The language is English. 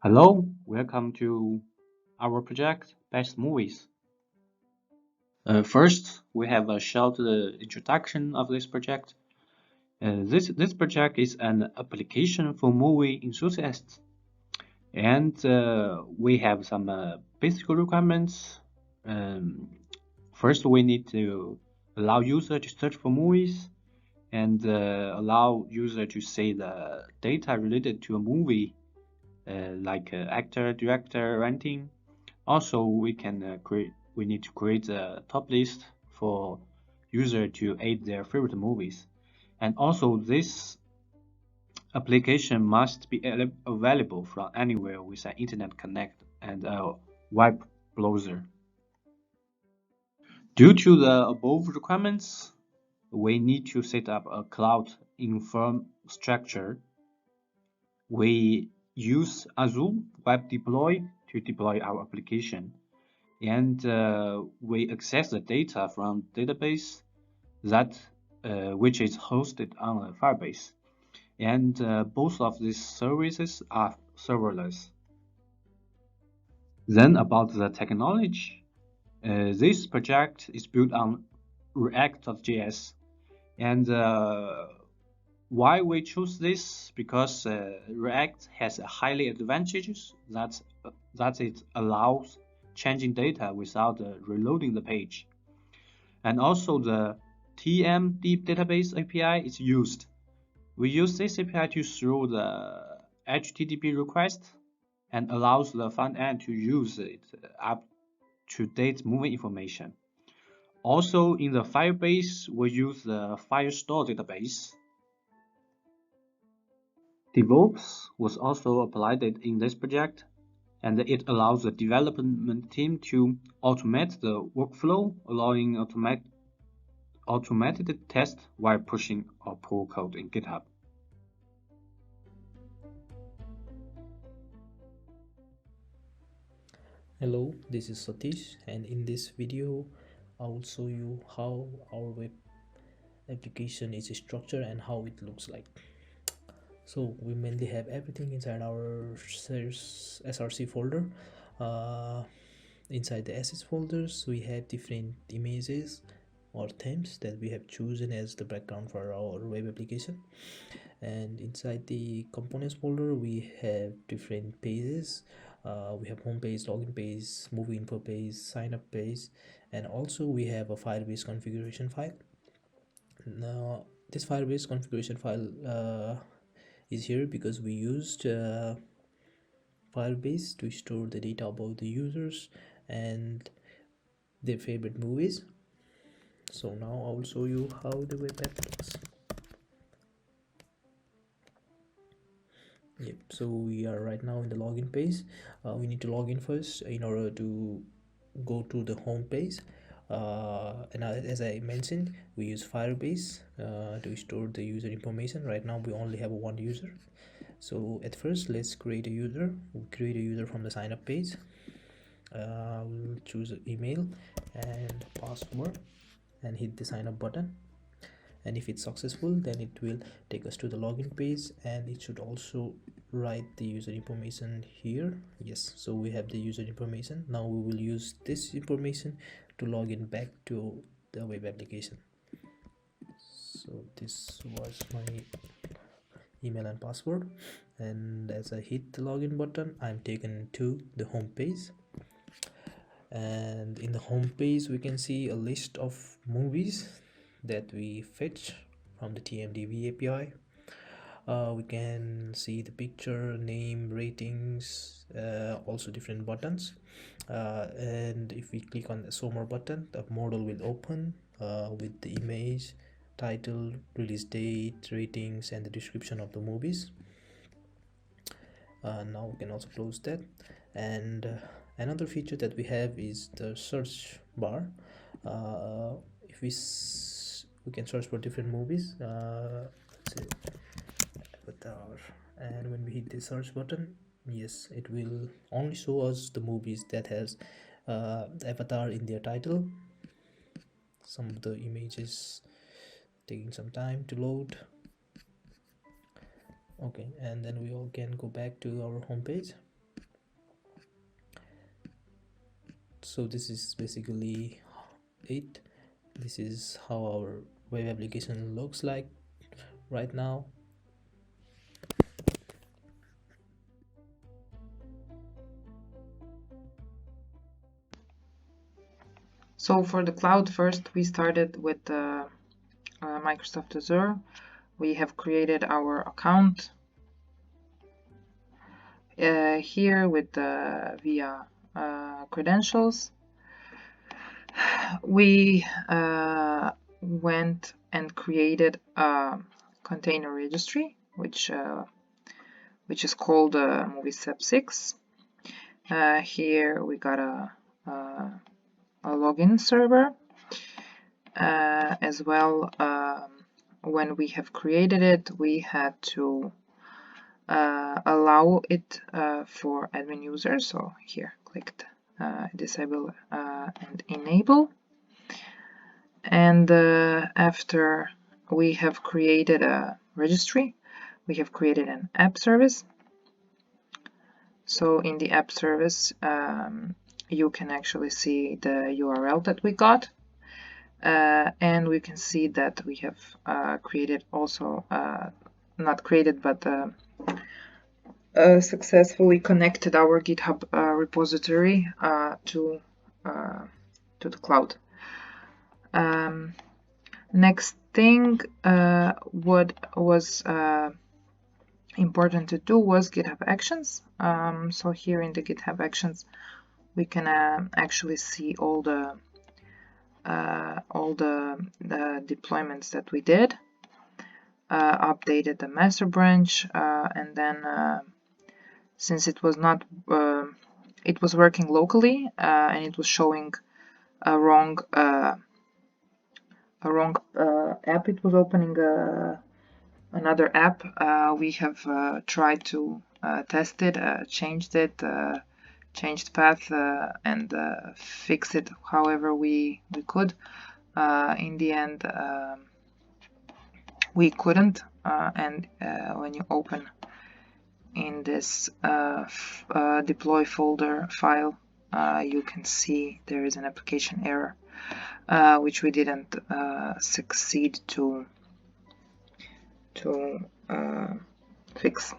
Hello, welcome to our project, Best Movies. First, we have a short introduction of this project. This project is an application for movie enthusiasts, and we have some basic requirements. Um, First, we need to allow user to search for movies and allow user to see the data related to a movie, like actor, director, ranking. Also, we need to create a top list for user to add their favorite movies. And also, this application must be available from anywhere with an internet connect and a web browser. Due to the above requirements, we need to set up a cloud infrastructure. We use Azure Web Deploy to deploy our application, and we access the data from database that which is hosted on a Firebase. And both of these services are serverless. Then about the technology, this project is built on React.js, and why we choose this? Because React has a highly advantages that it allows changing data without reloading the page. And also the TM Deep Database API is used. We use this API to throw the HTTP request and allows the front end to use it up-to-date moving information. Also in the Firebase, we use the Firestore database. DevOps was also applied in this project, and it allows the development team to automate the workflow, allowing automated test while pushing or pull code in GitHub. Hello, this is Satish, and in this video I will show you how our web application is structured and how it looks like. So we mainly have everything inside our src folder. uh, Inside the assets folders we have different images or themes that we have chosen as the background for our web application, and inside the components folder we have different pages. We have home page, login page, movie info page, sign up page, and also we have a Firebase configuration file. Now this Firebase configuration file is here because we used Firebase to store the data about the users and their favorite movies. So now I will show you how the web app looks. Yep, so we are right now in the login page. We need to log in first in order to go to the home page. And as I mentioned, we use Firebase to store the user information. Right now we only have one user, so at first let's create a user. We'll create a user from the sign up page. We'll choose an email and password and hit the sign up button, and if it's successful then it will take us to the login page, and it should also write the user information here. Yes, so we have the user information. Now we will use this information to log in back to the web application. So this was my email and password, and as I hit the login button I'm taken to the home page, and in the home page we can see a list of movies that we fetch from the TMDB API. We can see the picture, name, ratings, also different buttons, and if we click on the show more button the model will open with the image, title, release date, ratings, and the description of the movies. Now we can also close that, and another feature that we have is the search bar. If we can search for different movies. Let's say Avatar, and when we hit the search button, yes, it will only show us the movies that has Avatar in their title. Some of the images taking some time to load. Okay, and then we all can go back to our home page. So this is basically it. This is how our web application looks like right now. So for the cloud, first we started with Microsoft Azure. We have created our account here with via credentials. We went and created a container registry, which is called movie SEP6. Here we got a login server. As well, when we have created it, we had to allow it for admin users. So here, clicked disable and enable. And after we have created a registry, we have created an app service. So in the app service, you can actually see the URL that we got. And we can see that we have created also, not created, but successfully connected our GitHub repository to the cloud. Next thing, what was important to do was GitHub Actions. So here in the GitHub Actions, we can actually see all the deployments that we did, updated the master branch, and then since it was not, it was working locally and it was showing a wrong app. It was opening another app. We have tried to test it, changed it, changed path, and fix it however we could. In the end, we couldn't, and when you open in this deploy folder file, you can see there is an application error, which we didn't succeed to fix.